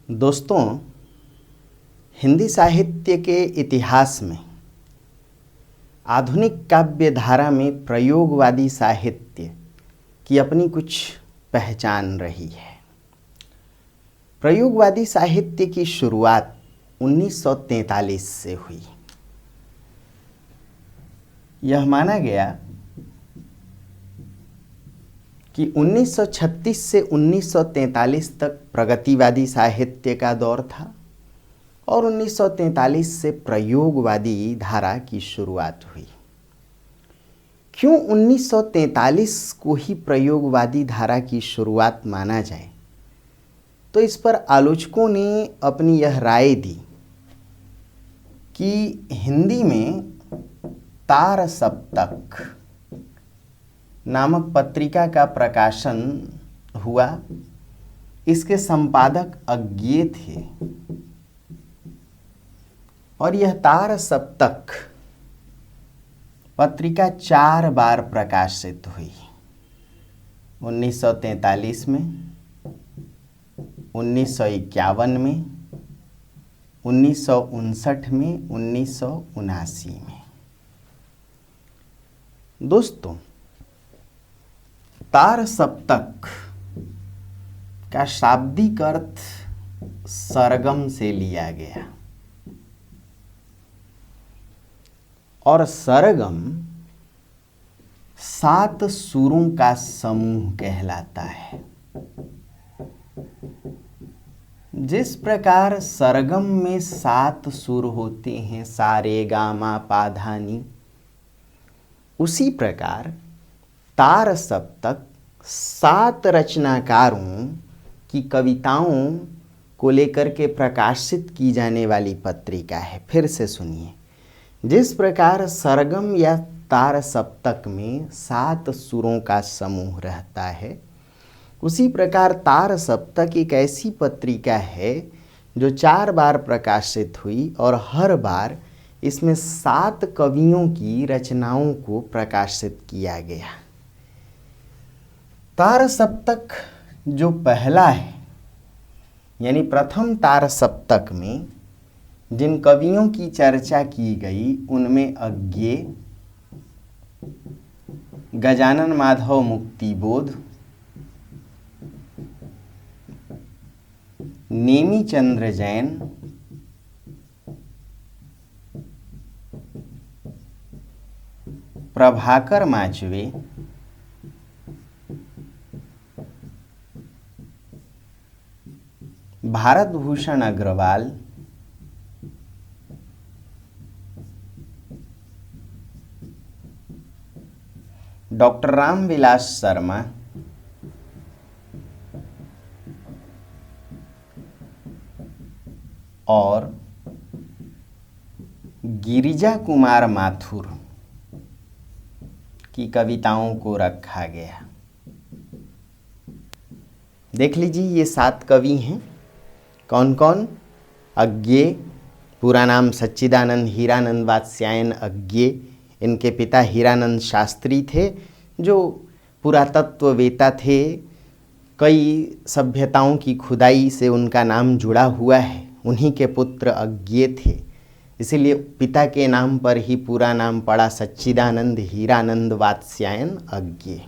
दोस्तों, हिंदी साहित्य के इतिहास में आधुनिक काव्य धारा में प्रयोगवादी साहित्य की अपनी कुछ पहचान रही है। प्रयोगवादी साहित्य की शुरुआत 1943 से हुई। यह माना गया कि 1936 से 1943 तक प्रगतिवादी साहित्य का दौर था और 1943 से प्रयोगवादी धारा की शुरुआत हुई। क्यों 1943 को ही प्रयोगवादी धारा की शुरुआत माना जाए, तो इस पर आलोचकों ने अपनी यह राय दी कि हिंदी में तार सप्तक नामक पत्रिका का प्रकाशन हुआ। इसके संपादक अज्ञेय थे और यह तार सप्तक पत्रिका 4 बार प्रकाशित हुई। 1943 में, 1951 में, 1959 में, 1979 में। दोस्तों, तार सप्तक का शाब्दिक अर्थ सरगम से लिया गया और सरगम 7 सुरों का समूह कहलाता है। जिस प्रकार सरगम में 7 सुर होते हैं, सा रे गा मा पा धा नी, उसी प्रकार तार सप्तक 7 रचनाकारों की कविताओं को लेकर के प्रकाशित की जाने वाली पत्रिका है। फिर से सुनिए, जिस प्रकार सरगम या तार सप्तक में 7 सुरों का समूह रहता है, उसी प्रकार तार सप्तक एक ऐसी पत्रिका है जो 4 बार प्रकाशित हुई और हर बार इसमें 7 कवियों की रचनाओं को प्रकाशित किया गया। तार सप्तक जो पहला है, यानी प्रथम तार सप्तक में जिन कवियों की चर्चा की गई उनमें अज्ञेय, गजानन माधव मुक्तिबोध, नेमीचंद्र जैन, प्रभाकर माचवे, भारत भूषण अग्रवाल, डॉक्टर रामविलास शर्मा, और गिरिजा कुमार माथुर की कविताओं को रखा गया। देख लीजिए, ये 7 कवि हैं। कौन कौन? अज्ञेय, पूरा नाम सच्चिदानंद हीरानंद वात्स्यायन अज्ञेय। इनके पिता हीरानंद शास्त्री थे जो पुरातत्ववेत्ता थे। कई सभ्यताओं की खुदाई से उनका नाम जुड़ा हुआ है। उन्हीं के पुत्र अज्ञेय थे, इसीलिए पिता के नाम पर ही पूरा नाम पड़ा सच्चिदानंद हीरानंद वात्स्यायन अज्ञेय।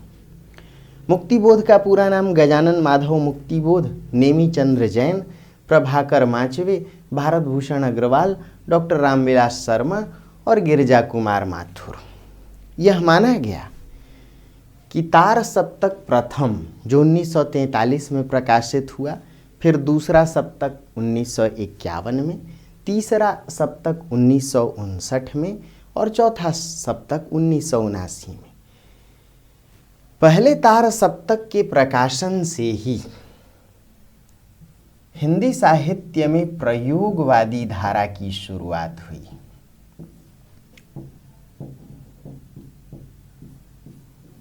मुक्तिबोध का पूरा नाम गजानन माधव मुक्तिबोध, नेमीचंद्र जैन, प्रभाकर माचवे, भारत भूषण अग्रवाल, डॉक्टर रामविलास शर्मा और गिरिजा कुमार माथुर। यह माना गया कि तार सप्तक प्रथम जो 1943 में प्रकाशित हुआ, फिर दूसरा सप्तक 1951 में, तीसरा सप्तक 1959 में और चौथा सप्तक 1979 में। पहले तार सप्तक के प्रकाशन से ही हिंदी साहित्य में प्रयोगवादी धारा की शुरुआत हुई।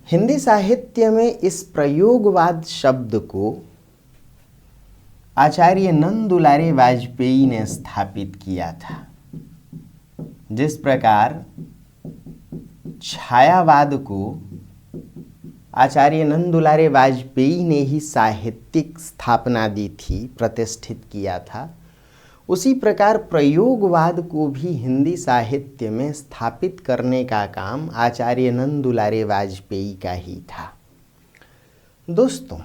हिंदी साहित्य में इस प्रयोगवाद शब्द को आचार्य नंद दुलारे वाजपेयी ने स्थापित किया था। जिस प्रकार छायावाद को आचार्य नंद दुलारे वाजपेयी ने ही साहित्यिक स्थापना दी थी, प्रतिष्ठित किया था, उसी प्रकार प्रयोगवाद को भी हिंदी साहित्य में स्थापित करने का काम आचार्य नंद दुलारे वाजपेयी का ही था। दोस्तों,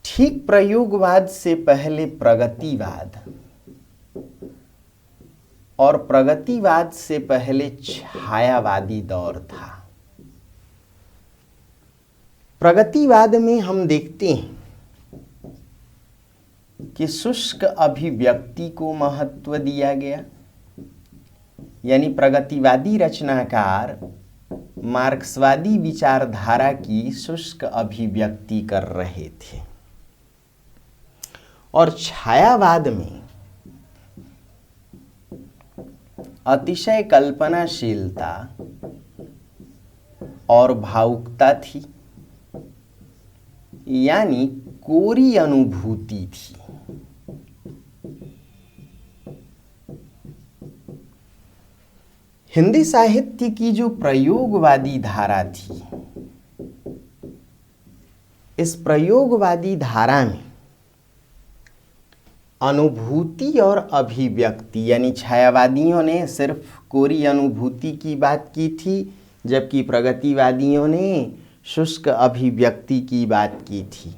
ठीक प्रयोगवाद से पहले प्रगतिवाद और प्रगतिवाद से पहले छायावादी दौर था। प्रगतिवाद में हम देखते हैं कि शुष्क अभिव्यक्ति को महत्व दिया गया, यानी प्रगतिवादी रचनाकार मार्क्सवादी विचारधारा की शुष्क अभिव्यक्ति कर रहे थे, और छायावाद में अतिशय कल्पनाशीलता और भावुकता थी, यानी कोरी अनुभूति थी। हिंदी साहित्य की जो प्रयोगवादी धारा थी, इस प्रयोगवादी धारा में अनुभूति और अभिव्यक्ति, यानी छायावादियों ने सिर्फ कोरी अनुभूति की बात की थी, जबकि प्रगतिवादियों ने शुष्क अभिव्यक्ति की बात की थी।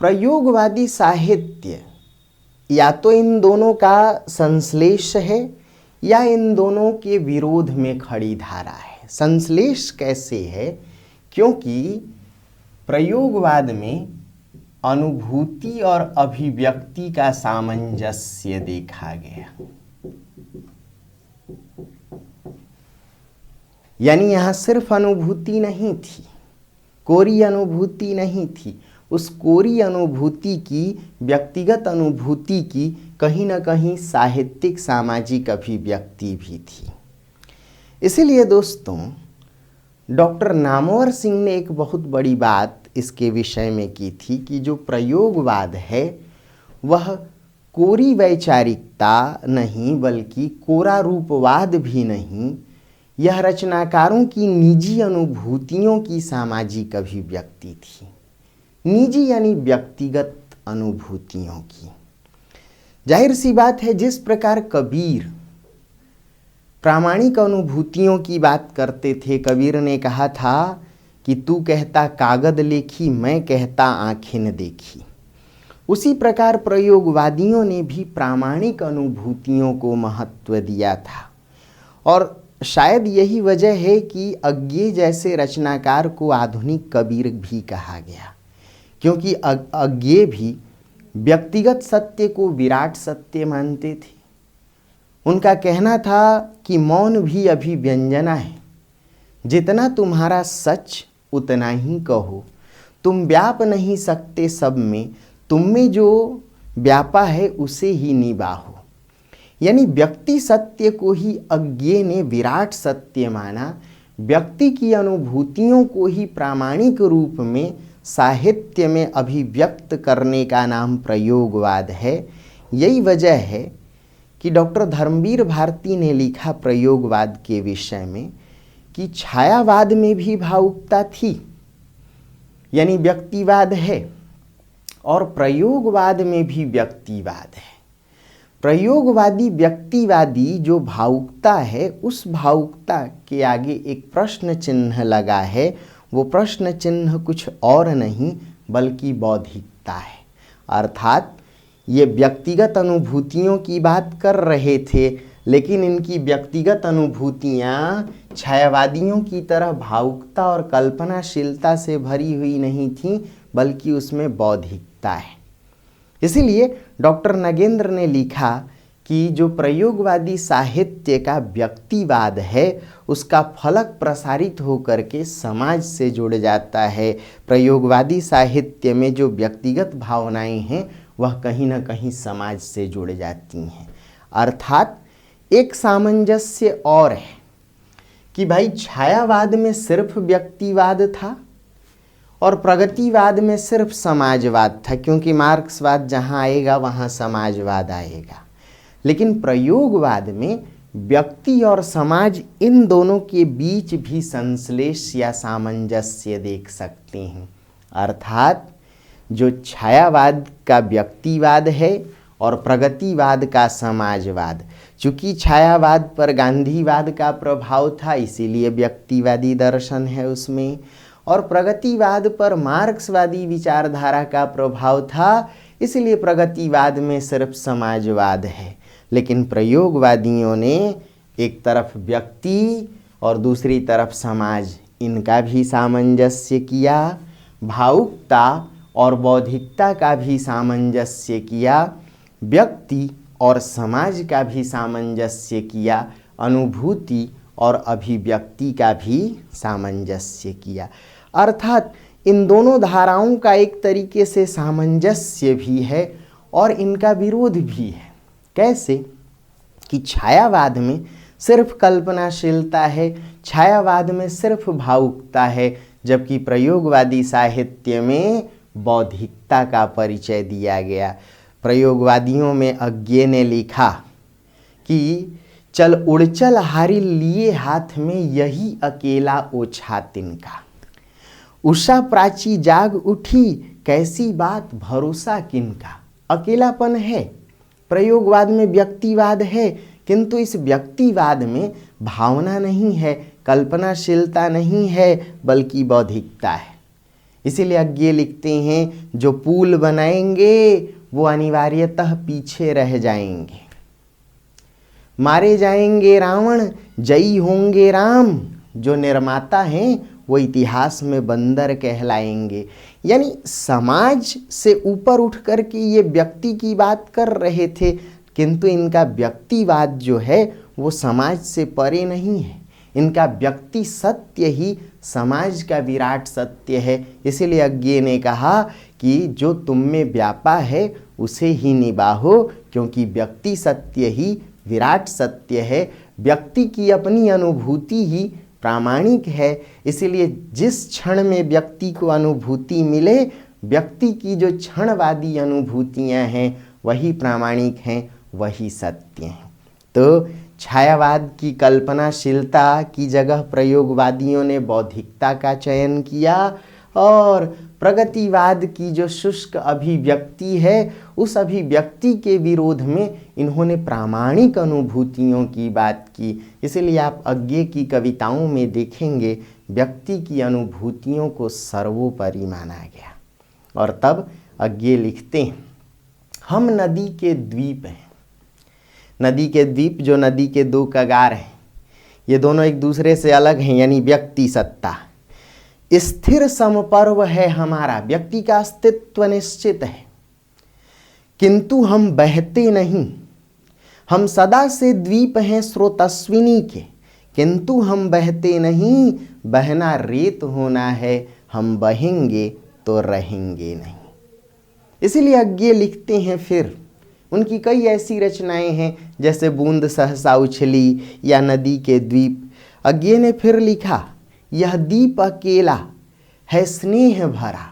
प्रयोगवादी साहित्य या तो इन दोनों का संश्लेष है या इन दोनों के विरोध में खड़ी धारा है। संश्लेष कैसे है? क्योंकि प्रयोगवाद में अनुभूति और अभिव्यक्ति का सामंजस्य देखा गया, यानी यहाँ सिर्फ अनुभूति नहीं थी, कोरी अनुभूति नहीं थी, उस कोरी अनुभूति की, व्यक्तिगत अनुभूति की कहीं न कहीं साहित्यिक सामाजिक अभिव्यक्ति भी थी। इसीलिए दोस्तों, डॉक्टर नामवर सिंह ने एक बहुत बड़ी बात इसके विषय में की थी कि जो प्रयोगवाद है वह कोरी वैचारिकता नहीं, बल्कि कोरा रूपवाद भी नहीं, यह रचनाकारों की निजी अनुभूतियों की सामाजिक अभिव्यक्ति थी। निजी यानी व्यक्तिगत अनुभूतियों की। जाहिर सी बात है, जिस प्रकार कबीर प्रामाणिक अनुभूतियों की बात करते थे, कबीर ने कहा था कि तू कहता कागद लेखी, मैं कहता आंखें न देखी, उसी प्रकार प्रयोगवादियों ने भी प्रामाणिक अनुभूतियों को महत्व दिया था। और शायद यही वजह है कि अज्ञे जैसे रचनाकार को आधुनिक कबीर भी कहा गया, क्योंकि अज्ञे भी व्यक्तिगत सत्य को विराट सत्य मानते थे। उनका कहना था कि मौन भी अभिव्यंजना है, जितना तुम्हारा सच उतना ही कहो, तुम व्याप नहीं सकते सब में, तुम में जो व्यापा है उसे ही निभाओ। यानी व्यक्ति सत्य को ही अज्ञे ने विराट सत्य माना, व्यक्ति की अनुभूतियों को ही प्रामाणिक रूप में साहित्य में अभिव्यक्त करने का नाम प्रयोगवाद है। यही वजह है कि डॉक्टर धर्मवीर भारती ने लिखा प्रयोगवाद के विषय में कि छायावाद में भी भावुकता थी, यानी व्यक्तिवाद है, और प्रयोगवाद में भी व्यक्तिवाद है। प्रयोगवादी व्यक्तिवादी जो भावुकता है, उस भावुकता के आगे एक प्रश्न चिन्ह लगा है। वो प्रश्न चिन्ह कुछ और नहीं बल्कि बौद्धिकता है। अर्थात ये व्यक्तिगत अनुभूतियों की बात कर रहे थे, लेकिन इनकी व्यक्तिगत अनुभूतियाँ छायावादियों की तरह भावुकता और कल्पनाशीलता से भरी हुई नहीं थीं, बल्कि उसमें बौद्धिकता है। इसीलिए डॉक्टर नगेंद्र ने लिखा कि जो प्रयोगवादी साहित्य का व्यक्तिवाद है, उसका फलक प्रसारित होकर के समाज से जुड़ जाता है। प्रयोगवादी साहित्य में जो व्यक्तिगत भावनाएं हैं वह कहीं ना कहीं समाज से जुड़ जाती हैं। अर्थात एक सामंजस्य और है कि भाई छायावाद में सिर्फ व्यक्तिवाद था और प्रगतिवाद में सिर्फ समाजवाद था, क्योंकि मार्क्सवाद जहाँ आएगा वहाँ समाजवाद आएगा। लेकिन प्रयोगवाद में व्यक्ति और समाज इन दोनों के बीच भी संश्लेष या सामंजस्य देख सकते हैं। अर्थात जो छायावाद का व्यक्तिवाद है और प्रगतिवाद का समाजवाद, चूँकि छायावाद पर गांधीवाद का प्रभाव था इसीलिए व्यक्तिवादी दर्शन है उसमें, और प्रगतिवाद पर मार्क्सवादी विचारधारा का प्रभाव था इसलिए प्रगतिवाद में सिर्फ समाजवाद है। लेकिन प्रयोगवादियों ने एक तरफ व्यक्ति और दूसरी तरफ समाज, इनका भी सामंजस्य किया, भावुकता और बौद्धिकता का भी सामंजस्य किया, व्यक्ति और समाज का भी सामंजस्य किया, अनुभूति और अभिव्यक्ति का भी सामंजस्य किया। अर्थात इन दोनों धाराओं का एक तरीके से सामंजस्य भी है और इनका विरोध भी है। कैसे कि छायावाद में सिर्फ कल्पनाशीलता है, छायावाद में सिर्फ भावुकता है, जबकि प्रयोगवादी साहित्य में बौद्धिकता का परिचय दिया गया। प्रयोगवादियों में अज्ञे ने लिखा कि चल उड़चल हारी लिए हाथ में यही अकेला ओछा तिनका, उषा प्राची जाग उठी कैसी बात भरोसा किनका। अकेलापन है, प्रयोगवाद में व्यक्तिवाद है, किंतु इस व्यक्तिवाद में भावना नहीं है, कल्पनाशीलता नहीं है, बल्कि बौद्धिकता है। इसीलिए अज्ञे लिखते हैं जो पुल बनाएंगे वो अनिवार्यतः पीछे रह जाएंगे, मारे जाएंगे रावण जयी होंगे राम, जो निर्माता हैं वो इतिहास में बंदर कहलाएंगे। यानी समाज से ऊपर उठ कर के ये व्यक्ति की बात कर रहे थे, किंतु इनका व्यक्तिवाद जो है वो समाज से परे नहीं है, इनका व्यक्ति सत्य ही समाज का विराट सत्य है। इसीलिए अज्ञे ने कहा कि जो तुम में व्यापा है उसे ही निभाओ, क्योंकि व्यक्ति सत्य ही विराट सत्य है, व्यक्ति की अपनी अनुभूति ही प्रामाणिक है। इसीलिए जिस क्षण में व्यक्ति को अनुभूति मिले, व्यक्ति की जो क्षणवादी अनुभूतियां हैं वही प्रामाणिक हैं, वही सत्य हैं। तो छायावाद की कल्पनाशीलता की जगह प्रयोगवादियों ने बौद्धिकता का चयन किया, और प्रगतिवाद की जो शुष्क अभिव्यक्ति है उस अभिव्यक्ति के विरोध में इन्होंने प्रामाणिक अनुभूतियों की बात की। इसलिए आप अज्ञे की कविताओं में देखेंगे व्यक्ति की अनुभूतियों को सर्वोपरि माना गया। और तब अज्ञे लिखते हैं, हम नदी के द्वीप हैं। नदी के द्वीप जो नदी के दो कगार हैं, ये दोनों एक दूसरे से अलग हैं, यानी व्यक्ति सत्ता। स्थिर समपर्व है हमारा, व्यक्ति का अस्तित्व निश्चित है, किंतु हम बहते नहीं। हम सदा से द्वीप हैं स्रोतस्विनी के, किंतु हम बहते नहीं। बहना रेत होना है, हम बहेंगे तो रहेंगे नहीं। इसीलिए अज्ञे लिखते हैं, फिर उनकी कई ऐसी रचनाएं हैं जैसे बूंद सहसा उछली या नदी के द्वीप। अज्ञे ने फिर लिखा, यह दीप अकेला है स्नेह भरा,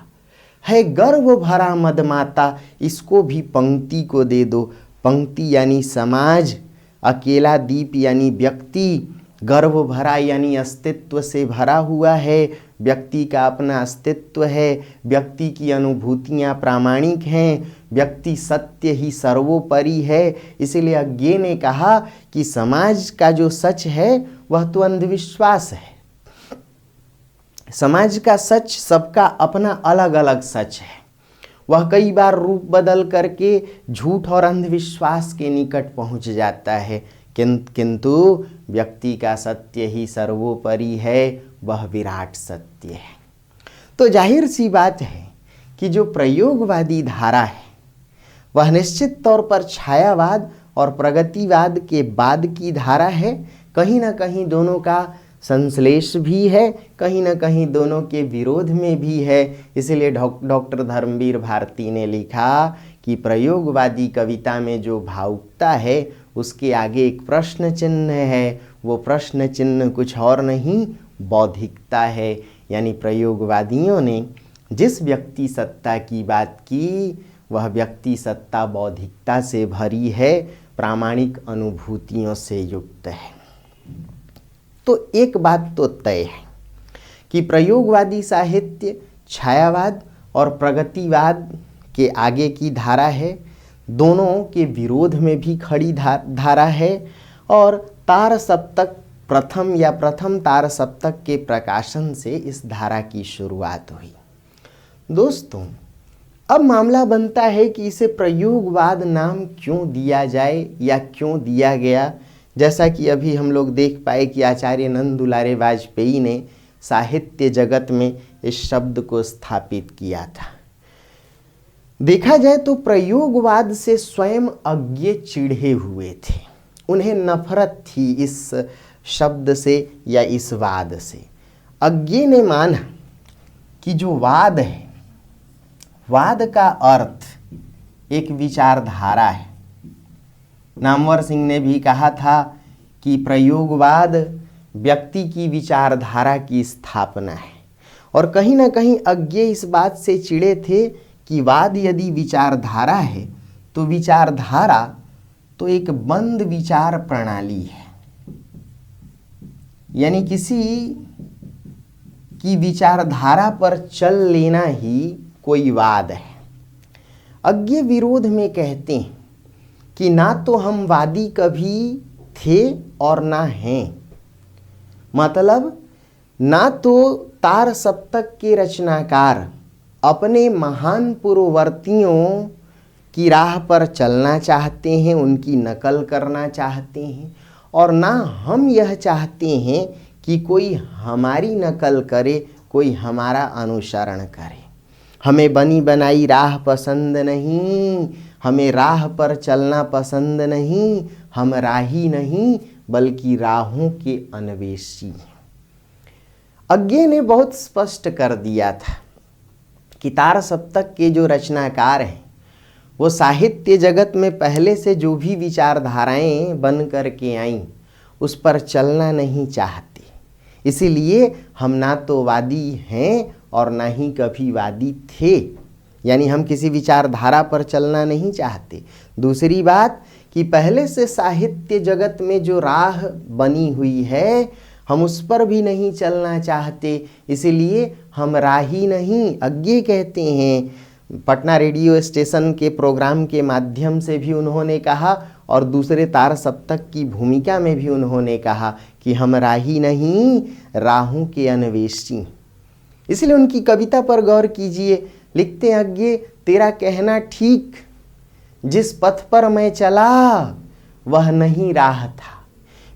है गर्व भरा मदमाता, इसको भी पंक्ति को दे दो। पंक्ति यानी समाज, अकेला दीप यानी व्यक्ति, गर्व भरा यानी अस्तित्व से भरा हुआ है, व्यक्ति का अपना अस्तित्व है, व्यक्ति की अनुभूतियाँ प्रामाणिक हैं, व्यक्ति सत्य ही सर्वोपरि है। इसीलिए अज्ञे ने कहा कि समाज का जो सच है वह तो अंधविश्वास है। समाज का सच सबका अपना अलग अलग सच है, वह कई बार रूप बदल करके झूठ और अंधविश्वास के निकट पहुंच जाता है, किंतु व्यक्ति का सत्य ही सर्वोपरि है, वह विराट सत्य है। तो जाहिर सी बात है कि जो प्रयोगवादी धारा है वह निश्चित तौर पर छायावाद और प्रगतिवाद के बाद की धारा है। कहीं ना कहीं दोनों का संश्लेष भी है, कहीं ना कहीं दोनों के विरोध में भी है। इसलिए डॉक्टर धर्मवीर भारती ने लिखा कि प्रयोगवादी कविता में जो भावुकता है उसके आगे एक प्रश्न चिन्ह है, वो प्रश्न चिन्ह कुछ और नहीं, बौद्धिकता है। यानी प्रयोगवादियों ने जिस व्यक्ति सत्ता की बात की वह व्यक्ति सत्ता बौद्धिकता से भरी है, प्रामाणिक अनुभूतियों से युक्त है। तो एक बात तो तय है कि प्रयोगवादी साहित्य छायावाद और प्रगतिवाद के आगे की धारा है, दोनों के विरोध में भी खड़ी धारा है। और तार सप्तक प्रथम तार सप्तक के प्रकाशन से इस धारा की शुरुआत हुई। दोस्तों, अब मामला बनता है कि इसे प्रयोगवाद नाम क्यों दिया जाए या क्यों दिया गया। जैसा कि अभी हम लोग देख पाए कि आचार्य नंद दुलारे वाजपेयी ने साहित्य जगत में इस शब्द को स्थापित किया था। देखा जाए तो प्रयोगवाद से स्वयं अज्ञे चिढ़े हुए थे, उन्हें नफरत थी इस शब्द से या इस वाद से। अज्ञे ने माना कि जो वाद है, वाद का अर्थ एक विचारधारा है। नामवर सिंह ने भी कहा था कि प्रयोगवाद व्यक्ति की विचारधारा की स्थापना है। और कहीं ना कहीं अज्ञे इस बात से चिढ़े थे कि वाद यदि विचारधारा है तो विचारधारा तो एक बंद विचार प्रणाली है, यानी किसी की विचारधारा पर चल लेना ही कोई वाद है। अज्ञे विरोध में कहते हैं कि ना तो हम वादी कभी थे और ना हैं। मतलब ना तो तार सप्तक के रचनाकार अपने महान पूर्ववर्तियों की राह पर चलना चाहते हैं, उनकी नकल करना चाहते हैं, और ना हम यह चाहते हैं कि कोई हमारी नकल करे, कोई हमारा अनुसरण करे। हमें बनी बनाई राह पसंद नहीं, हमें राह पर चलना पसंद नहीं, हम राही नहीं बल्कि राहों के अन्वेषी। अज्ञे ने बहुत स्पष्ट कर दिया था कि तार सप्तक के जो रचनाकार हैं वो साहित्य जगत में पहले से जो भी विचारधाराएं बन कर के आईं उस पर चलना नहीं चाहते। इसीलिए हम ना तो वादी हैं और ना ही कभी वादी थे, यानी हम किसी विचारधारा पर चलना नहीं चाहते। दूसरी बात कि पहले से साहित्य जगत में जो राह बनी हुई है हम उस पर भी नहीं चलना चाहते, इसीलिए हम राही नहीं। अज्ञे कहते हैं, पटना रेडियो स्टेशन के प्रोग्राम के माध्यम से भी उन्होंने कहा और दूसरे तार सप्तक की भूमिका में भी उन्होंने कहा कि हम राही नहीं, राहों के अन्वेषी। इसलिए उनकी कविता पर गौर कीजिए। लिखते हैं अज्ञे, तेरा कहना ठीक, जिस पथ पर मैं चला वह नहीं राह था।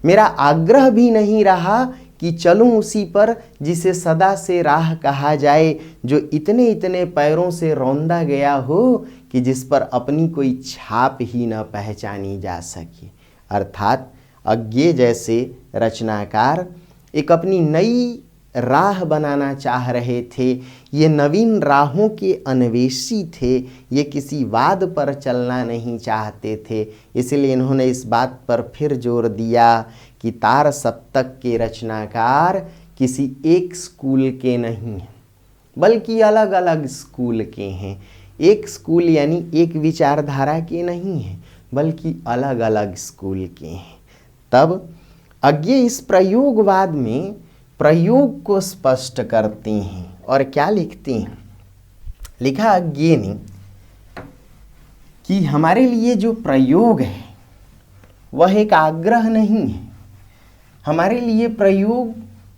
मेरा आग्रह भी नहीं रहा कि चलूं उसी पर जिसे सदा से राह कहा जाए, जो इतने इतने पैरों से रौंदा गया हो कि जिस पर अपनी कोई छाप ही न पहचानी जा सके। अर्थात अज्ञे जैसे रचनाकार एक अपनी नई राह बनाना चाह रहे थे। ये नवीन राहों के अन्वेषी थे, ये किसी वाद पर चलना नहीं चाहते थे। इसलिए इन्होंने इस बात पर फिर जोर दिया कि तार सप्तक के रचनाकार किसी एक स्कूल के नहीं हैं, बल्कि अलग अलग स्कूल के हैं। एक स्कूल यानी एक विचारधारा के नहीं हैं, बल्कि अलग अलग स्कूल के हैं। तब अज्ञे इस प्रयोगवाद में प्रयोग को स्पष्ट करते हैं और क्या लिखते हैं। लिखा अज्ञे ने कि हमारे लिए जो प्रयोग है वह एक आग्रह नहीं है। हमारे लिए प्रयोग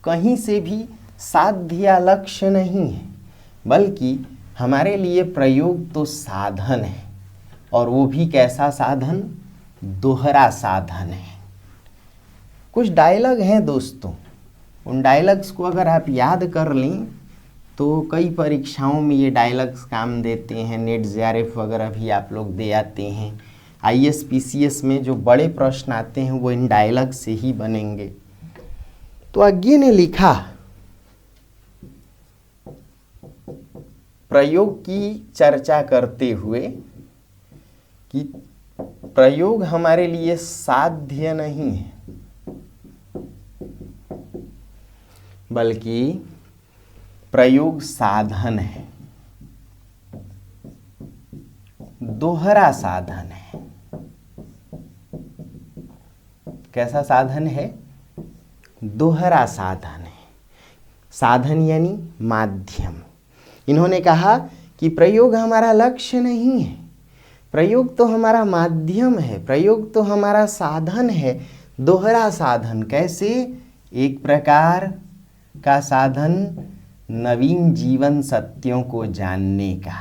कहीं से भी साध्य या लक्ष्य नहीं है, बल्कि हमारे लिए प्रयोग तो साधन है। और वो भी कैसा साधन? दोहरा साधन है। कुछ डायलॉग हैं दोस्तों, उन डायलॉग्स को अगर आप याद कर लें तो कई परीक्षाओं में ये डायलॉग्स काम देते हैं। नेट जेआरएफ वगैरह भी आप लोग दे आते हैं। आईएएस पीसीएस में जो बड़े प्रश्न आते हैं वो इन डायलॉग से ही बनेंगे। तो अज्ञे ने लिखा प्रयोग की चर्चा करते हुए कि प्रयोग हमारे लिए साध्य नहीं है, बल्कि प्रयोग साधन है, दोहरा साधन है। कैसा साधन है? दोहरा साधन है। साधन यानी माध्यम। इन्होंने कहा कि प्रयोग हमारा लक्ष्य नहीं है, प्रयोग तो हमारा माध्यम है, प्रयोग तो हमारा साधन है। दोहरा साधन कैसे? एक प्रकार का साधन नवीन जीवन सत्यों को जानने का,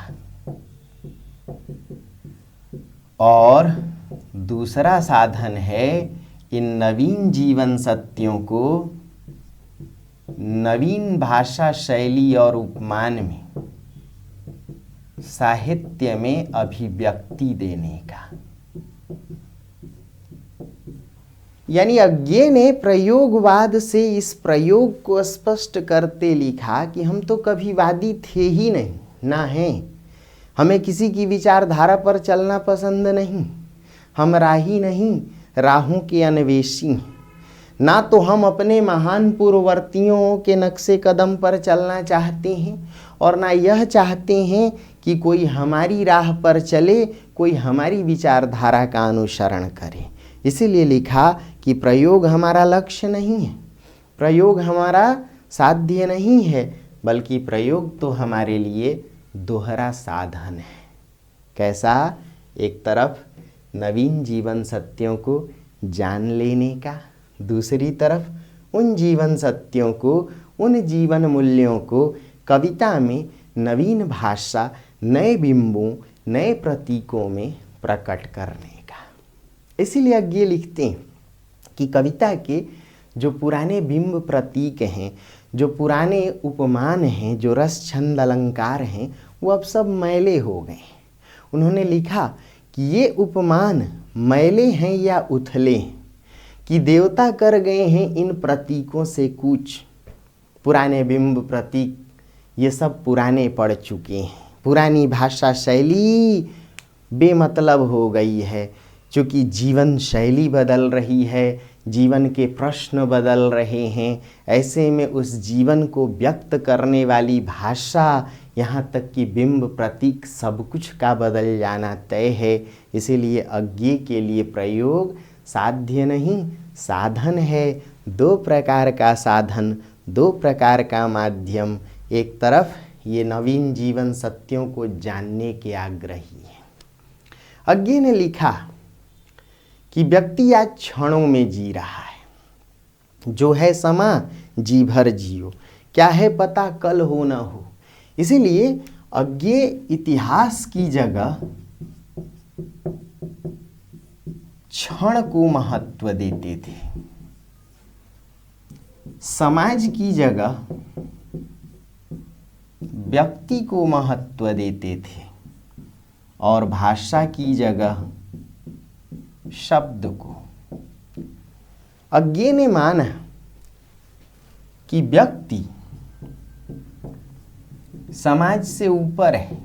और दूसरा साधन है इन नवीन जीवन सत्यों को नवीन भाषा शैली और उपमान में, साहित्य में अभिव्यक्ति देने का। यानी अज्ञे ने प्रयोगवाद से इस प्रयोग को स्पष्ट करते लिखा कि हम तो कभी वादी थे ही नहीं, ना हैं। हमें किसी की विचारधारा पर चलना पसंद नहीं, हम राही नहीं, राहों के अन्वेषी हैं। ना तो हम अपने महान पूर्ववर्तियों के नक्शे कदम पर चलना चाहते हैं, और ना यह चाहते हैं कि कोई हमारी राह पर चले, कोई हमारी विचारधारा का अनुसरण करे। इसीलिए लिखा कि प्रयोग हमारा लक्ष्य नहीं है, प्रयोग हमारा साध्य नहीं है, बल्कि प्रयोग तो हमारे लिए दोहरा साधन है। कैसा? एक तरफ नवीन जीवन सत्यों को जान लेने का, दूसरी तरफ उन जीवन सत्यों को, उन जीवन मूल्यों को कविता में नवीन भाषा, नए बिंबों, नए प्रतीकों में प्रकट करने का। इसीलिए अज्ञे लिखते हैं कि कविता के जो पुराने बिंब प्रतीक हैं, जो पुराने उपमान हैं, जो रस छंद अलंकार हैं, वो अब सब मैले हो गए हैं। उन्होंने लिखा कि ये उपमान मैले हैं या उथले हैं, कि देवता कर गए हैं इन प्रतीकों से कूच। पुराने बिंब प्रतीक ये सब पुराने पड़ चुके हैं, पुरानी भाषा शैली बेमतलब हो गई है। चूँकि जीवन शैली बदल रही है, जीवन के प्रश्न बदल रहे हैं, ऐसे में उस जीवन को व्यक्त करने वाली भाषा, यहाँ तक कि बिंब प्रतीक सब कुछ का बदल जाना तय है। इसीलिए अज्ञे के लिए प्रयोग साध्य नहीं, साधन है। दो प्रकार का साधन, दो प्रकार का माध्यम। एक तरफ ये नवीन जीवन सत्यों को जानने के आग्रही है। अज्ञे ने लिखा कि व्यक्ति आज क्षणों में जी रहा है, जो है समा जी भर जियो, क्या है पता कल हो न हो। इसीलिए अज्ञे इतिहास की जगह क्षण को महत्व देते थे, समाज की जगह व्यक्ति को महत्व देते थे, और भाषा की जगह शब्द को। अज्ञे ने माना कि व्यक्ति समाज से ऊपर है,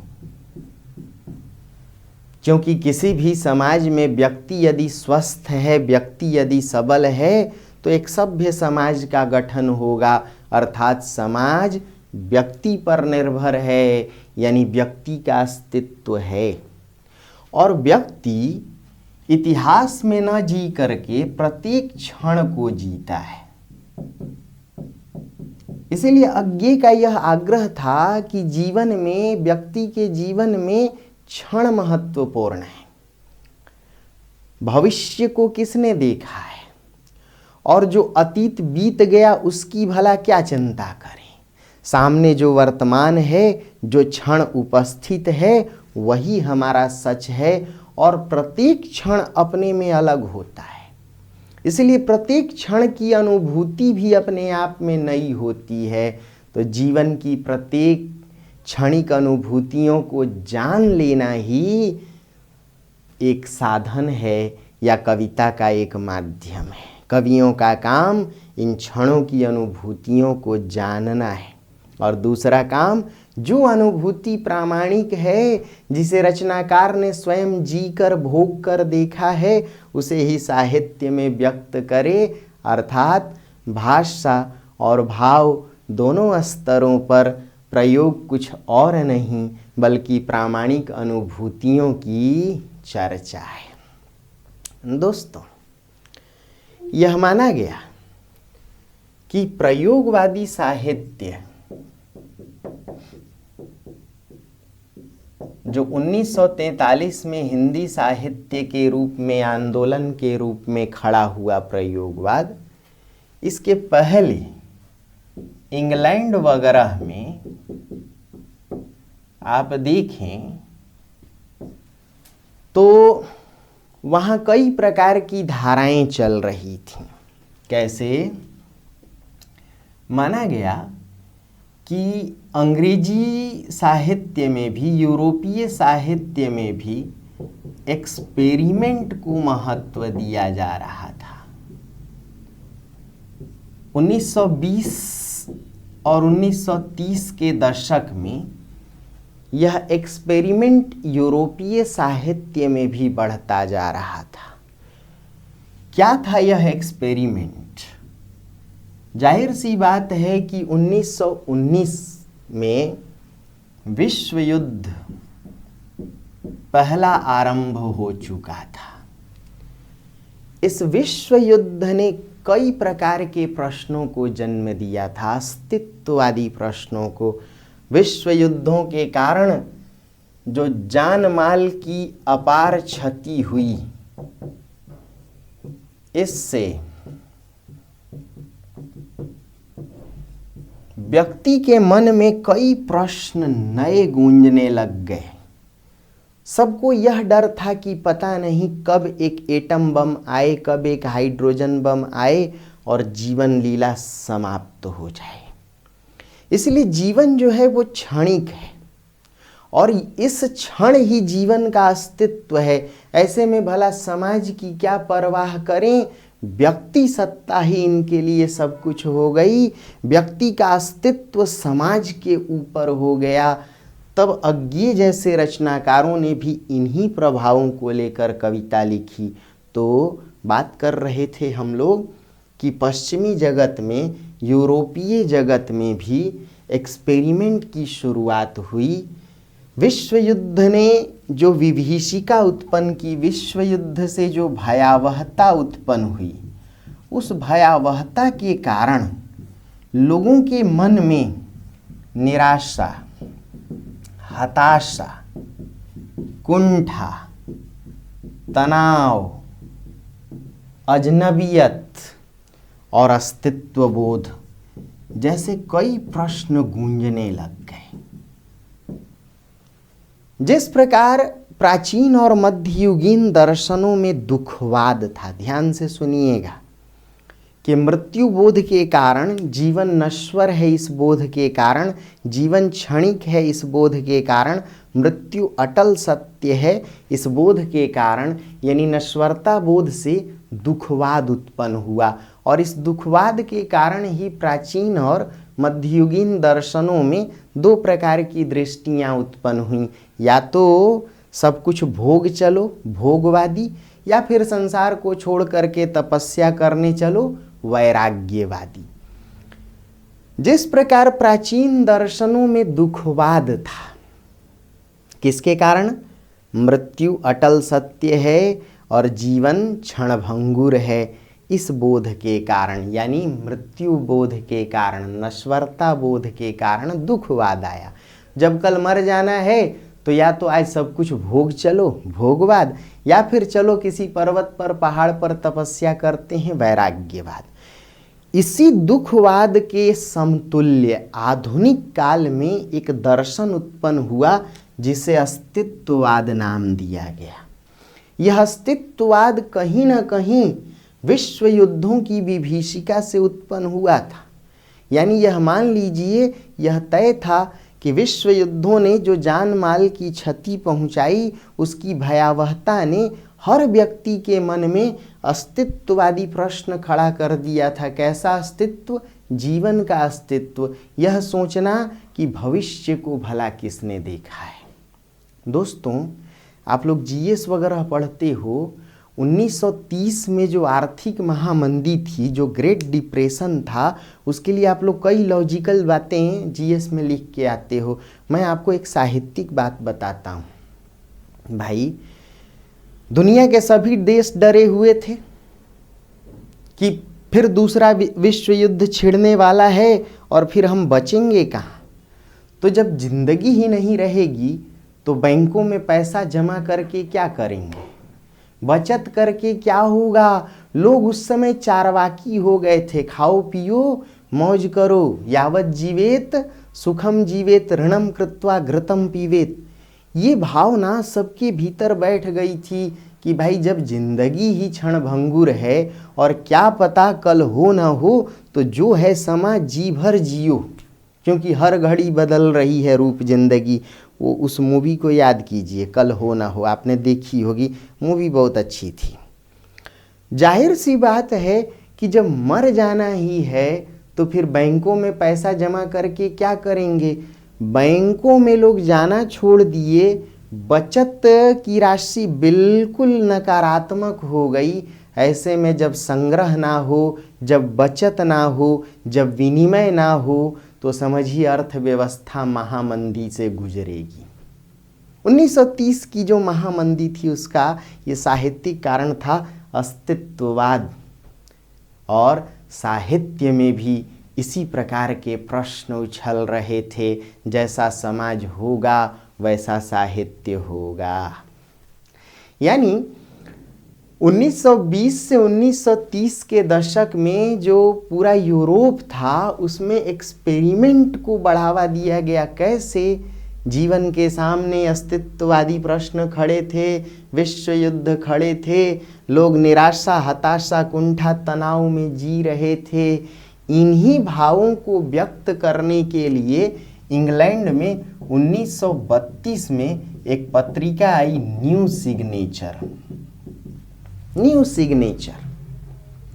क्योंकि किसी भी समाज में व्यक्ति यदि स्वस्थ है, व्यक्ति यदि सबल है, तो एक सभ्य समाज का गठन होगा। अर्थात समाज व्यक्ति पर निर्भर है, यानी व्यक्ति का अस्तित्व है। और व्यक्ति इतिहास में न जी करके प्रत्येक क्षण को जीता है। इसीलिए अज्ञे का यह आग्रह था कि जीवन में, व्यक्ति के जीवन में क्षण महत्वपूर्ण है। भविष्य को किसने देखा है, और जो अतीत बीत गया उसकी भला क्या चिंता करें। सामने जो वर्तमान है, जो क्षण उपस्थित है, वही हमारा सच है, और प्रत्येक क्षण अपने में अलग होता है। इसलिए प्रत्येक क्षण की अनुभूति भी अपने आप में नई होती है। तो जीवन की प्रत्येक क्षणिक अनुभूतियों को जान लेना ही एक साधन है, या कविता का एक माध्यम है। कवियों का काम इन क्षणों की अनुभूतियों को जानना है, और दूसरा काम जो अनुभूति प्रामाणिक है, जिसे रचनाकार ने स्वयं जीकर भोग कर देखा है, उसे ही साहित्य में व्यक्त करे। अर्थात भाषा और भाव दोनों स्तरों पर प्रयोग कुछ और नहीं, बल्कि प्रामाणिक अनुभूतियों की चर्चा है। दोस्तों, यह माना गया कि प्रयोगवादी साहित्य जो 1943 में हिंदी साहित्य के रूप में, आंदोलन के रूप में खड़ा हुआ प्रयोगवाद, इसके पहले इंग्लैंड वगैरह में आप देखें तो वहाँ कई प्रकार की धाराएं चल रही थीं। कैसे? माना गया कि अंग्रेजी साहित्य में भी, यूरोपीय साहित्य में भी एक्सपेरिमेंट को महत्व दिया जा रहा था। 1920 और 1930 के दशक में यह एक्सपेरिमेंट यूरोपीय साहित्य में भी बढ़ता जा रहा था। क्या था यह एक्सपेरिमेंट? जाहिर सी बात है कि 1919 में विश्व युद्ध पहला आरंभ हो चुका था। इस विश्व युद्ध ने कई प्रकार के प्रश्नों को जन्म दिया था, अस्तित्ववादी प्रश्नों को। विश्व युद्धों के कारण जो जान माल की अपार क्षति हुई, इससे व्यक्ति के मन में कई प्रश्न नए गूंजने लग गए। सबको यह डर था कि पता नहीं कब एक एटम बम आए, कब एक हाइड्रोजन बम आए और जीवन लीला समाप्त हो जाए। इसलिए जीवन जो है वो क्षणिक है और इस क्षण ही जीवन का अस्तित्व है। ऐसे में भला समाज की क्या परवाह करें? व्यक्ति सत्ता ही इनके लिए सब कुछ हो गई। व्यक्ति का अस्तित्व समाज के ऊपर हो गया। तब अज्ञे जैसे रचनाकारों ने भी इन्हीं प्रभावों को लेकर कविता लिखी। तो बात कर रहे थे हम लोग कि पश्चिमी जगत में, यूरोपीय जगत में भी एक्सपेरिमेंट की शुरुआत हुई। विश्व युद्ध ने जो विभीषिका उत्पन्न की, विश्व युद्ध से जो भयावहता उत्पन्न हुई, उस भयावहता के कारण लोगों के मन में निराशा, हताशा, कुंठा, तनाव, अजनबियत और अस्तित्व बोध जैसे कई प्रश्न गूंजने लग गए। जिस प्रकार प्राचीन और मध्ययुगीन दर्शनों में दुखवाद था, ध्यान से सुनिएगा, कि मृत्यु बोध के कारण जीवन नश्वर है, इस बोध के कारण जीवन क्षणिक है, इस बोध के कारण मृत्यु अटल सत्य है, इस बोध के कारण, यानी नश्वरता बोध से दुखवाद उत्पन्न हुआ। और इस दुखवाद के कारण ही प्राचीन और मध्ययुगीन दर्शनों में दो प्रकार की दृष्टियां उत्पन्न हुई। या तो सब कुछ भोग चलो, भोगवादी, या फिर संसार को छोड़ करके तपस्या करने चलो, वैराग्यवादी। जिस प्रकार प्राचीन दर्शनों में दुखवाद था, किसके कारण? मृत्यु अटल सत्य है और जीवन क्षणभंगुर है, इस बोध के कारण, यानी मृत्यु बोध के कारण, नश्वरता बोध के कारण दुखवाद आया। जब कल मर जाना है तो या तो आज सब कुछ भोग चलो, भोगवाद, या फिर चलो किसी पर्वत पर, पहाड़ पर तपस्या करते हैं, वैराग्यवाद। इसी दुखवाद के समतुल्य आधुनिक काल में एक दर्शन उत्पन्न हुआ जिसे अस्तित्ववाद नाम दिया गया। यह अस्तित्ववाद कहीं ना कहीं विश्व युद्धों की विभीषिका से उत्पन्न हुआ था। यानी यह मान लीजिए, यह तय था कि विश्व युद्धों ने जो जान माल की क्षति पहुंचाई, उसकी भयावहता ने हर व्यक्ति के मन में अस्तित्ववादी प्रश्न खड़ा कर दिया था। कैसा अस्तित्व? जीवन का अस्तित्व। यह सोचना कि भविष्य को भला किसने देखा है। दोस्तों, आप लोग जीएस वगैरह पढ़ते हो। 1930 में जो आर्थिक महामंदी थी, जो ग्रेट डिप्रेशन था, उसके लिए आप लोग कई लॉजिकल बातें जीएस में लिख के आते हो। मैं आपको एक साहित्यिक बात बताता हूँ। भाई, दुनिया के सभी देश डरे हुए थे, कि फिर दूसरा विश्व युद्ध छिड़ने वाला है और फिर हम बचेंगे कहाँ। तो जब जिंदगी ही नहीं रहेगी तो बैंकों में पैसा जमा करके क्या करेंगे, बचत करके क्या होगा। लोग उस समय चारवाकी हो गए थे, खाओ पियो मौज करो, यावत जीवेत सुखम जीवेत ऋणम कृत्वा घृतम पीवेत। ये भावना सबके भीतर बैठ गई थी कि भाई जब जिंदगी ही क्षणभंगुर है और क्या पता कल हो ना हो, तो जो है समा जी भर जियो, क्योंकि हर घड़ी बदल रही है रूप जिंदगी। वो उस मूवी को याद कीजिए, कल हो ना हो, आपने देखी होगी, मूवी बहुत अच्छी थी। जाहिर सी बात है कि जब मर जाना ही है तो फिर बैंकों में पैसा जमा करके क्या करेंगे। बैंकों में लोग जाना छोड़ दिए, बचत की राशि बिल्कुल नकारात्मक हो गई। ऐसे में जब संग्रह ना हो, जब बचत ना हो, जब विनिमय ना हो, तो समझिए अर्थव्यवस्था महामंदी से गुजरेगी। 1930 की जो महामंदी थी उसका ये साहित्यिक कारण था अस्तित्ववाद, और साहित्य में भी इसी प्रकार के प्रश्न उछल रहे थे, जैसा समाज होगा वैसा साहित्य होगा। यानी 1920 से 1930 के दशक में जो पूरा यूरोप था उसमें एक्सपेरिमेंट को बढ़ावा दिया गया। कैसे? जीवन के सामने अस्तित्ववादी प्रश्न खड़े थे, विश्व युद्ध खड़े थे, लोग निराशा, हताशा, कुंठा, तनाव में जी रहे थे। इन्हीं भावों को व्यक्त करने के लिए इंग्लैंड में 1932 में एक पत्रिका आई, न्यू सिग्नेचर।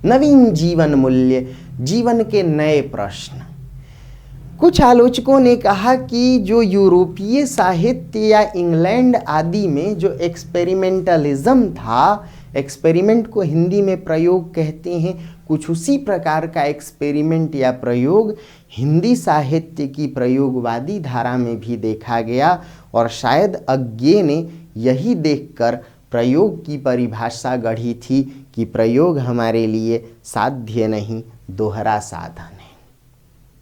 नवीन जीवन मूल्य, जीवन के नए प्रश्न। कुछ आलोचकों ने कहा कि जो यूरोपीय साहित्य या इंग्लैंड आदि में जो एक्सपेरिमेंटलिज्म था, एक्सपेरिमेंट को हिंदी में प्रयोग कहते हैं, कुछ उसी प्रकार का एक्सपेरिमेंट या प्रयोग हिंदी साहित्य की प्रयोगवादी धारा में भी देखा गया। और शायद अज्ञे ने यही देखकर प्रयोग की परिभाषा गढ़ी थी कि प्रयोग हमारे लिए साध्य नहीं, दोहरा साधन है।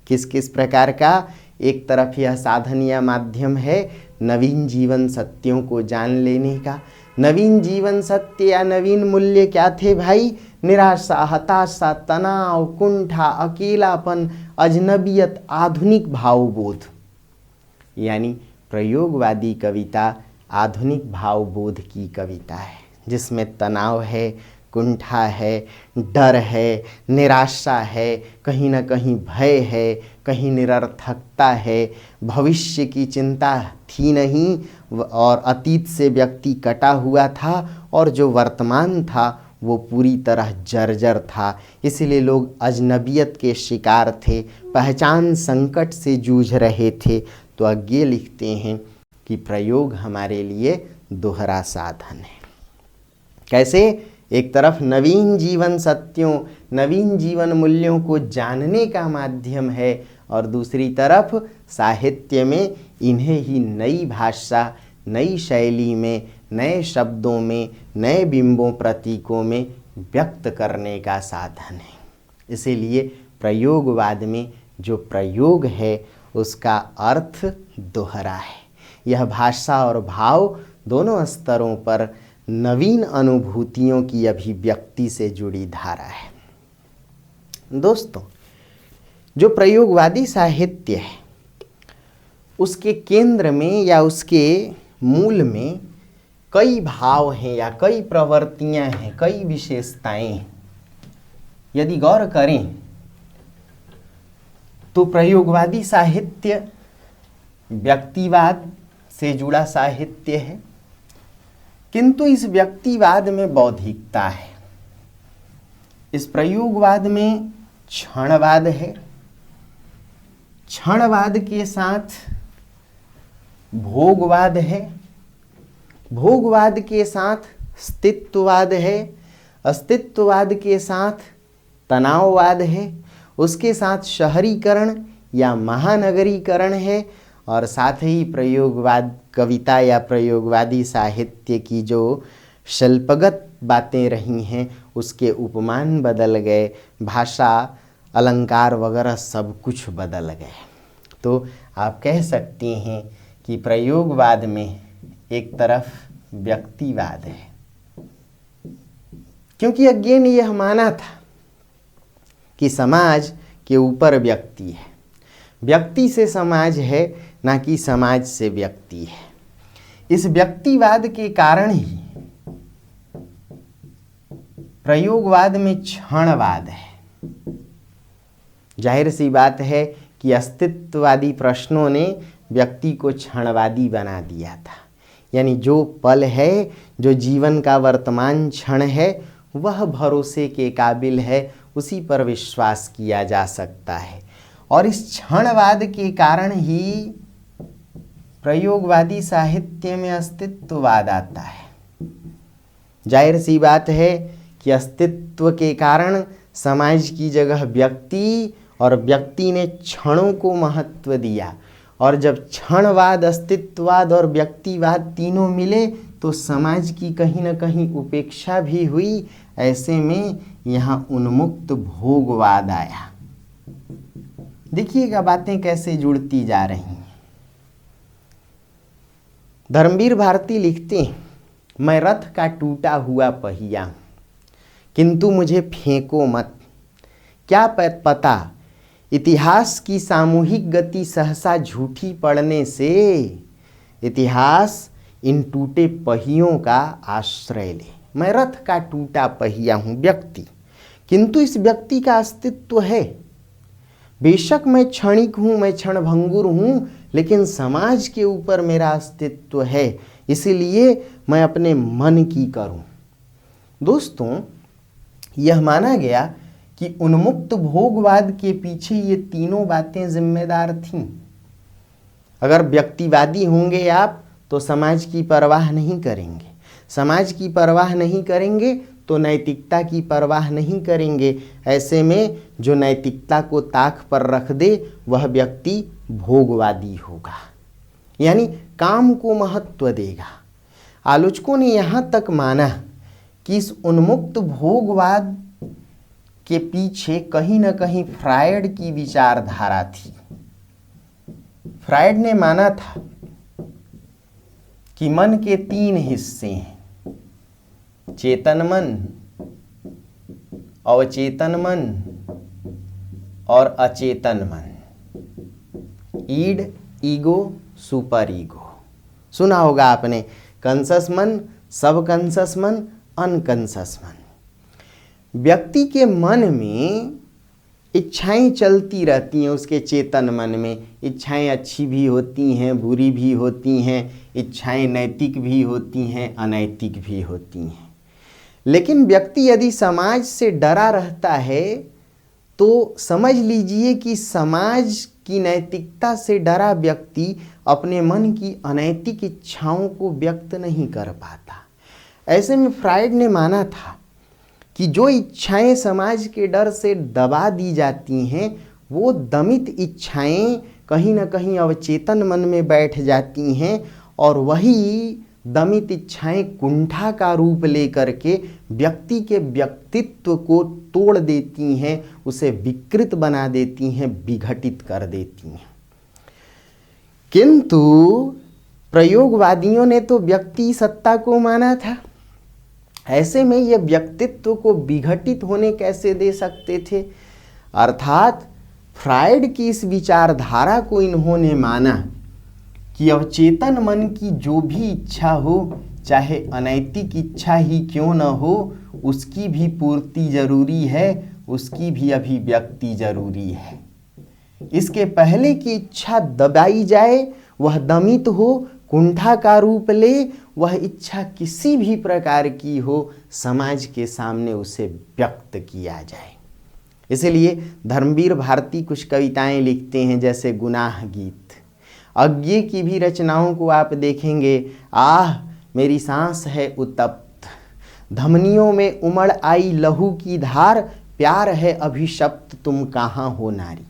किस किस प्रकार का? एक तरफ यह साधन या माध्यम है नवीन जीवन सत्यों को जान लेने का। नवीन जीवन सत्य या नवीन मूल्य क्या थे भाई? निराशा, हताशा, तनाव, कुंठा, अकेलापन, अजनबियत, आधुनिक भावबोध। यानी प्रयोगवादी कविता आधुनिक भावबोध की कविता है, जिसमें तनाव है, कुंठा है, डर है, निराशा है, कहीं ना कहीं भय है, कहीं निरर्थकता है, भविष्य की चिंता थी नहीं, और अतीत से व्यक्ति कटा हुआ था, और जो वर्तमान था वो पूरी तरह जर्जर था। इसलिए लोग अजनबियत के शिकार थे, पहचान संकट से जूझ रहे थे। तो अज्ञे लिखते हैं कि प्रयोग हमारे लिए दोहरा साधन है। कैसे? एक तरफ नवीन जीवन सत्यों, नवीन जीवन मूल्यों को जानने का माध्यम है, और दूसरी तरफ साहित्य में इन्हें ही नई भाषा, नई शैली में, नए शब्दों में, नए बिंबों, प्रतीकों में व्यक्त करने का साधन है। इसीलिए प्रयोगवाद में जो प्रयोग है उसका अर्थ दोहरा है। यह भाषा और भाव दोनों स्तरों पर नवीन अनुभूतियों की अभिव्यक्ति से जुड़ी धारा है। दोस्तों, जो प्रयोगवादी साहित्य है उसके केंद्र में या उसके मूल में कई भाव हैं या कई प्रवृत्तियां हैं, कई विशेषताएं हैं। यदि गौर करें तो प्रयोगवादी साहित्य व्यक्तिवाद से जुड़ा साहित्य है, किंतु इस व्यक्तिवाद में बौद्धिकता है। इस प्रयोगवाद में क्षणवाद है, क्षणवाद के साथ भोगवाद है, भोगवाद के साथ स्थित्ववाद है, अस्तित्ववाद के साथ तनाववाद है, उसके साथ शहरीकरण या महानगरीकरण है, और साथ ही प्रयोगवाद कविता या प्रयोगवादी साहित्य की जो शिल्पगत बातें रही हैं उसके उपमान बदल गए, भाषा अलंकार वगैरह सब कुछ बदल गए। तो आप कह सकते हैं कि प्रयोगवाद में एक तरफ व्यक्तिवाद है, क्योंकि अज्ञे ने यह माना था कि समाज के ऊपर व्यक्ति है, व्यक्ति से समाज है, ना कि समाज से व्यक्ति है। इस व्यक्तिवाद के कारण ही प्रयोगवाद में क्षणवाद है। जाहिर सी बात है कि अस्तित्ववादी प्रश्नों ने व्यक्ति को क्षणवादी बना दिया था, यानी जो पल है, जो जीवन का वर्तमान क्षण है, वह भरोसे के काबिल है, उसी पर विश्वास किया जा सकता है। और इस क्षणवाद के कारण ही प्रयोगवादी साहित्य में अस्तित्ववाद आता है। जाहिर सी बात है कि अस्तित्व के कारण समाज की जगह व्यक्ति, और व्यक्ति ने क्षणों को महत्व दिया, और जब क्षणवाद, अस्तित्ववाद और व्यक्तिवाद तीनों मिले तो समाज की कहीं न कहीं उपेक्षा भी हुई। ऐसे में यहाँ उन्मुक्त भोगवाद आया। देखिएगा बातें कैसे जुड़ती जा रही हैं। धर्मवीर भारती लिखते हैं, मैं रथ का टूटा हुआ पहिया हूं, किंतु मुझे फेंको मत। क्या पता इतिहास की सामूहिक गति सहसा झूठी पड़ने से इतिहास इन टूटे पहियों का आश्रय ले। मैं रथ का टूटा पहिया हूं, व्यक्ति, किंतु इस व्यक्ति का अस्तित्व है। बेशक मैं क्षणिक हूं, मैं क्षणभंगुर हूं, लेकिन समाज के ऊपर मेरा अस्तित्व है, इसलिए मैं अपने मन की करूं। दोस्तों, यह माना गया कि उन्मुक्त भोगवाद के पीछे ये तीनों बातें जिम्मेदार थीं। अगर व्यक्तिवादी होंगे आप तो समाज की परवाह नहीं करेंगे, समाज की परवाह नहीं करेंगे तो नैतिकता की परवाह नहीं करेंगे। ऐसे में जो नैतिकता को ताक पर रख दे वह व्यक्ति भोगवादी होगा, यानी काम को महत्व देगा। आलोचकों ने यहाँ तक माना कि इस उन्मुक्त भोगवाद के पीछे कहीं न कहीं फ्रायड की विचारधारा थी। फ्रायड ने माना था कि मन के तीन हिस्से हैं, चेतन मन, अवचेतन मन और अचेतन मन। ईड, ईगो, सुपर ईगो। सुना होगा आपने, कॉन्शस मन, सब कॉन्शस मन, अनकॉन्शस मन। व्यक्ति के मन में इच्छाएं चलती रहती हैं, उसके चेतन मन में इच्छाएं अच्छी भी होती हैं, बुरी भी होती हैं, इच्छाएं नैतिक भी होती हैं, अनैतिक भी होती हैं। लेकिन व्यक्ति यदि समाज से डरा रहता है तो समझ लीजिए कि समाज की नैतिकता से डरा व्यक्ति अपने मन की अनैतिक इच्छाओं को व्यक्त नहीं कर पाता। ऐसे में फ्रायड ने माना था कि जो इच्छाएं समाज के डर से दबा दी जाती हैं वो दमित इच्छाएं कहीं न कहीं अवचेतन मन में बैठ जाती हैं, और वही दमित इच्छाएं कुंठा का रूप लेकर के व्यक्ति के व्यक्तित्व को तोड़ देती हैं, उसे विकृत बना देती हैं, विघटित कर देती हैं। किंतु प्रयोगवादियों ने तो व्यक्ति सत्ता को माना था। ऐसे में यह व्यक्तित्व को विघटित होने कैसे दे सकते थे? अर्थात फ्रायड की इस विचारधारा को इन्होंने माना कि अवचेतन मन की जो भी इच्छा हो, चाहे अनैतिक इच्छा ही क्यों न हो, उसकी भी पूर्ति जरूरी है, उसकी भी अभिव्यक्ति जरूरी है। इसके पहले की इच्छा दबाई जाए, वह दमित हो, कुंठा का रूप ले, वह इच्छा किसी भी प्रकार की हो, समाज के सामने उसे व्यक्त किया जाए। इसलिए धर्मवीर भारती कुछ कविताएं लिखते हैं, जैसे गुनाह गीत। अज्ञे की भी रचनाओं को आप देखेंगे, आह मेरी सांस है उत्तप्त, धमनियों में उमड़ आई लहू की धार, प्यार है अभिशप्त तुम कहाँ हो नारी।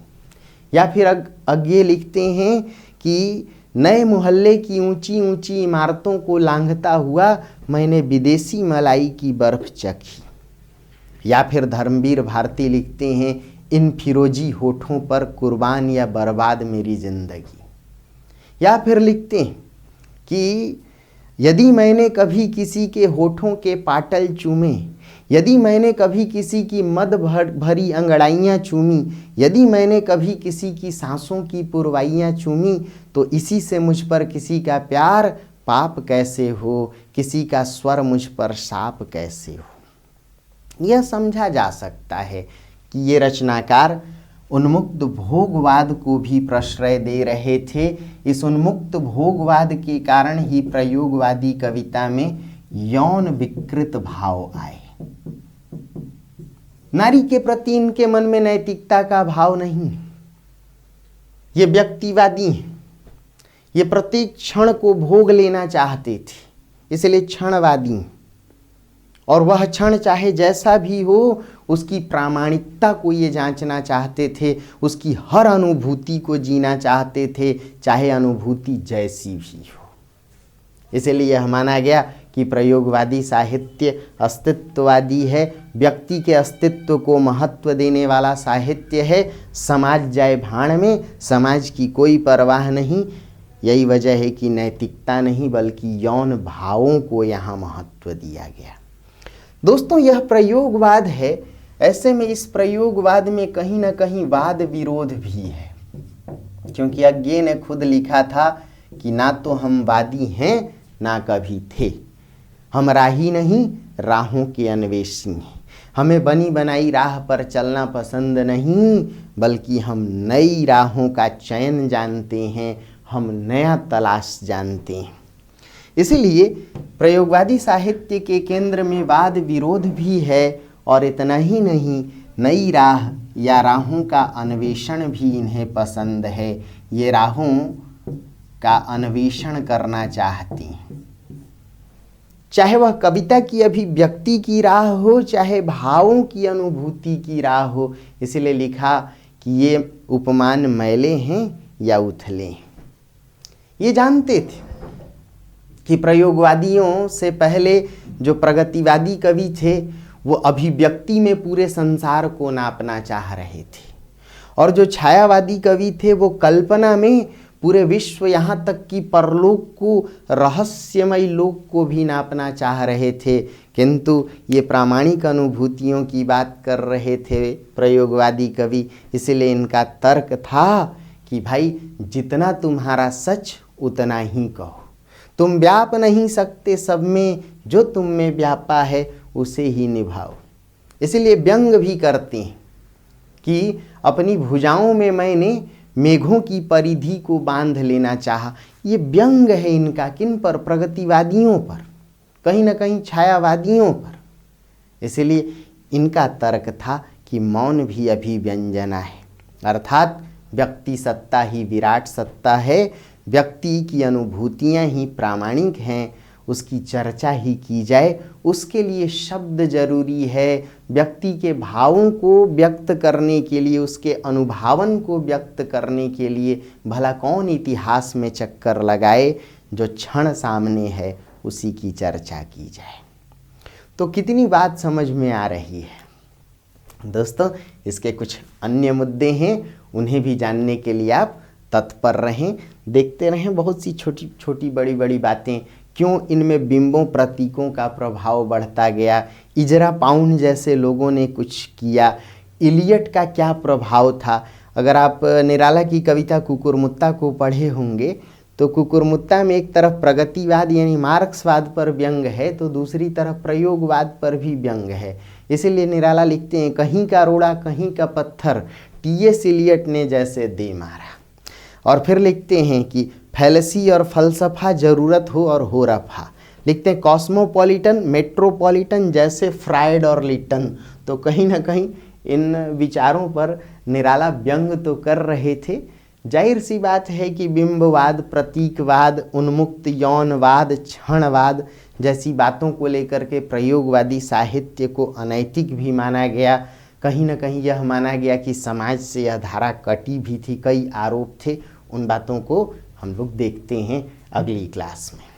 या फिर अज्ञे लिखते हैं कि नए मोहल्ले की ऊंची ऊंची इमारतों को लांघता हुआ मैंने विदेशी मलाई की बर्फ चखी। या फिर धर्मवीर भारती लिखते हैं, इन फिरोजी होठों पर कुर्बान या बर्बाद मेरी जिंदगी। या फिर लिखते हैं कि यदि मैंने कभी किसी के होठों के पाटल चूमे, यदि मैंने कभी किसी की मद भरी अंगड़ाइयाँ चूमी, यदि मैंने कभी किसी की सांसों की पुरवाइयाँ चूमी, तो इसी से मुझ पर किसी का प्यार पाप कैसे हो, किसी का स्वर मुझ पर शाप कैसे हो। यह समझा जा सकता है कि ये रचनाकार उन्मुक्त भोगवाद को भी प्रश्रय दे रहे थे। इस उन्मुक्त भोगवाद के कारण ही प्रयोगवादी कविता में यौन विकृत भाव आए। नारी के प्रति इनके मन में नैतिकता का भाव नहीं। ये व्यक्तिवादी हैं, ये प्रत्येक क्षण को भोग लेना चाहते थे, इसलिए क्षणवादी हैं। और वह क्षण चाहे जैसा भी हो, उसकी प्रामाणिकता को ये जांचना चाहते थे, उसकी हर अनुभूति को जीना चाहते थे, चाहे अनुभूति जैसी भी हो। इसलिए यह माना गया कि प्रयोगवादी साहित्य अस्तित्ववादी है, व्यक्ति के अस्तित्व को महत्व देने वाला साहित्य है। समाज जाए भाड़ में, समाज की कोई परवाह नहीं। यही वजह है कि नैतिकता नहीं बल्कि यौन भावों को यहाँ महत्व दिया गया। दोस्तों, यह प्रयोगवाद है। ऐसे में इस प्रयोगवाद में कहीं ना कहीं वाद विरोध भी है, क्योंकि अज्ञे ने खुद लिखा था कि ना तो हम वादी हैं ना कभी थे, हम राही नहीं राहों के अन्वेषी हैं। हमें बनी बनाई राह पर चलना पसंद नहीं, बल्कि हम नई राहों का चयन जानते हैं, हम नया तलाश जानते हैं। इसलिए प्रयोगवादी साहित्य के केंद्र में वाद विरोध भी है, और इतना ही नहीं, नई राह या राहों का अन्वेषण भी इन्हें पसंद है। ये राहों का अन्वेषण करना चाहती हैं, चाहे वह कविता की अभिव्यक्ति की राह हो, चाहे भावों की अनुभूति की राह हो। इसलिए लिखा कि ये उपमान मैले हैं या उथले हैं। ये जानते थे कि प्रयोगवादियों से पहले जो प्रगतिवादी कवि थे वो अभिव्यक्ति में पूरे संसार को नापना चाह रहे थे, और जो छायावादी कवि थे वो कल्पना में पूरे विश्व, यहाँ तक कि परलोक को, रहस्यमय लोक को भी नापना चाह रहे थे। किंतु ये प्रामाणिक अनुभूतियों की बात कर रहे थे प्रयोगवादी कवि। इसलिए इनका तर्क था कि भाई, जितना तुम्हारा सच उतना ही कहो, तुम व्याप नहीं सकते सब में, जो तुम में व्यापा है उसे ही निभाओ। इसलिए व्यंग भी करते हैं कि अपनी भुजाओं में मैंने मेघों की परिधि को बांध लेना चाहा। ये व्यंग है इनका, किन पर? प्रगतिवादियों पर, कहीं ना कहीं छायावादियों पर। इसलिए इनका तर्क था कि मौन भी अभिव्यंजना है, अर्थात व्यक्ति सत्ता ही विराट सत्ता है, व्यक्ति की अनुभूतियाँ ही प्रामाणिक हैं, उसकी चर्चा ही की जाए, उसके लिए शब्द जरूरी है। व्यक्ति के भावों को व्यक्त करने के लिए, उसके अनुभावन को व्यक्त करने के लिए भला कौन इतिहास में चक्कर लगाए, जो क्षण सामने है उसी की चर्चा की जाए। तो कितनी बात समझ में आ रही है दोस्तों। इसके कुछ अन्य मुद्दे हैं, उन्हें भी जानने के लिए आप तत्पर रहें, देखते रहें। बहुत सी छोटी छोटी बड़ी बड़ी बातें, क्यों इनमें बिंबों प्रतीकों का प्रभाव बढ़ता गया, इजरा पाउंड जैसे लोगों ने कुछ किया, इलियट का क्या प्रभाव था। अगर आप निराला की कविता कुकुरमुत्ता को पढ़े होंगे तो कुकुरमुत्ता में एक तरफ प्रगतिवाद यानी मार्क्सवाद पर व्यंग है, तो दूसरी तरफ प्रयोगवाद पर भी व्यंग है। इसीलिए निराला लिखते हैं, कहीं का रोड़ा कहीं का पत्थर, टी.एस. इलियट ने जैसे दे मारा। और फिर लिखते हैं कि फैलसी और फलसफा ज़रूरत हो और हो रफा। लिखते हैं कॉस्मोपॉलिटन मेट्रोपॉलिटन जैसे फ्रायड और लिटन। तो कहीं ना कहीं इन विचारों पर निराला व्यंग तो कर रहे थे। जाहिर सी बात है कि बिंबवाद, प्रतीकवाद, उन्मुक्त यौनवाद, क्षणवाद जैसी बातों को लेकर के प्रयोगवादी साहित्य को अनैतिक भी माना गया। कहीं ना कहीं यह माना गया कि समाज से यह धारा कटी भी थी, कई आरोप थे, उन बातों को हम लोग देखते हैं अगली क्लास में।